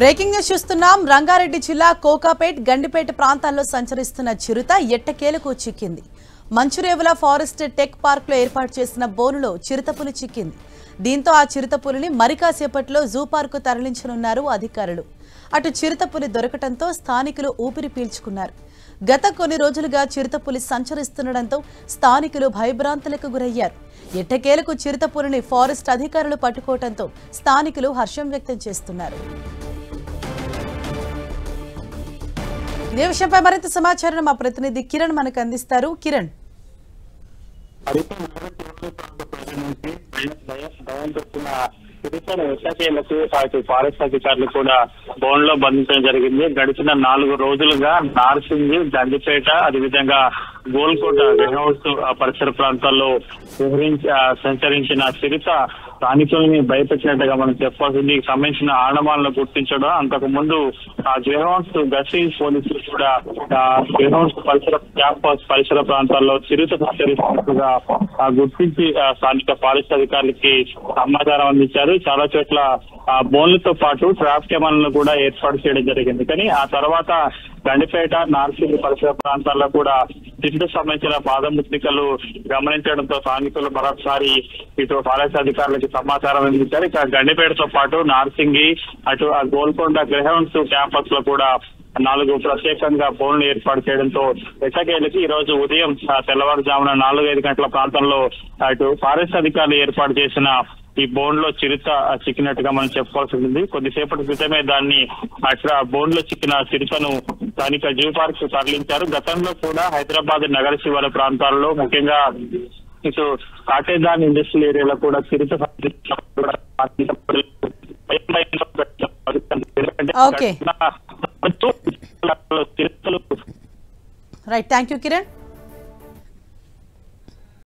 Breaking news చూస్తున్నాం. రంగారెడ్డి జిల్లా కోకాపేట్ గండిపేట ప్రాంతాల్లో సంచరిస్తున్న చిరుత ఎట్టకేలకు చిక్కింది. మంచురేవుల ఫారెస్ట్ టెక్ పార్క్ లో ఏర్పాటు చేసిన బోనులో చిరుతపులి చిక్కింది. దీంతో ఆ చిరుతపులిని మరికాసేపట్లో జూ పార్కు తరలించనున్నారు అధికారులు. అటు చిరుతపులి దొరకటంతో స్థానికులు ఊపిరి పీల్చుకున్నారు. గత కొన్ని రోజులుగా చిరుతపులి సంచరిస్తుండటంతో స్థానికులు భయభ్రాంతులకు గురయ్యారు. ఎట్టకేలకు చిరుతపులిని ఫారెస్ట్ అధికారులు పట్టుకోవడంతో స్థానికులు హర్షం వ్యక్తం చేస్తున్నారు. ఇదే విషయంపై మరింత సమాచారం మా ప్రతినిధి కిరణ్ మనకు అందిస్తారు. కిరణ్, ఫారెస్ట్ అధికారులు కూడా బోన్ లో బంధించడం జరిగింది. గడిచిన 4 రోజులుగా నార్సింగ్, గండిపేట, అదేవిధంగా గోల్కోట గెస్ట్ హౌస్ పరిసర ప్రాంతాల్లో సంచరించిన చిరుత స్థానికుల్ని భయపెట్టినట్టుగా మనం చెప్పాల్సింది. దీనికి సంబంధించిన ఆనవాళ్లను గుర్తించడం, అంతకు ముందు జేహౌన్స్ గస్తీ పోలీసులు కూడా జేహౌన్స్ క్యాంప్ హౌస్ పరిసర ప్రాంతాల్లో చిరుత సంచరిస్తున్నట్టుగా గుర్తించి స్థానిక ఫారెస్ట్ అధికారులకి సమాచారం అందించారు. చాలా చోట్ల బోన్లతో పాటు ట్రాప్ కెమెరాలను కూడా ఏర్పాటు చేయడం జరిగింది. కానీ ఆ తర్వాత గండిపేట, నార్సింగ్ పరిసర ప్రాంతాల్లో కూడా చిరుతకు సంబంధించిన పాదముద్రికలు గమనించడంతో స్థానికులు మరొకసారి ఇటు ఫారెస్ట్ అధికారులకి సమాచారం అందించారు. ఇక గండిపేటతో పాటు నార్సింగి, అటు గోల్కొండ గ్రౌండ్స్ క్యాంపస్ లో కూడా 4 ప్రత్యేకంగా బోన్లు ఏర్పాటు చేయడంతో ఎట్టకేలకి ఈ రోజు ఉదయం తెల్లవారుజామున 4-5 గంటల ప్రాంతంలో అటు ఫారెస్ట్ అధికారులు ఏర్పాటు చేసిన ఈ బోన్ లో చిరుత చిక్కినట్టుగా మనం చెప్పుకోవాల్సి ఉంది. కొద్దిసేపటి క్రితమే దాన్ని అట్లా బోన్ లో చిక్కిన చిరుతను స్థానిక జూ పార్క్ తరలించారు. గతంలో కూడా హైదరాబాద్ నగర శివారు ప్రాంతాల్లో, ముఖ్యంగా ఇటు కాటేదాన్ ఇండస్ట్రియల్ ఏరియాలో కూడా చిరుత రైట్, థ్యాంక్ యూ కిరణ్.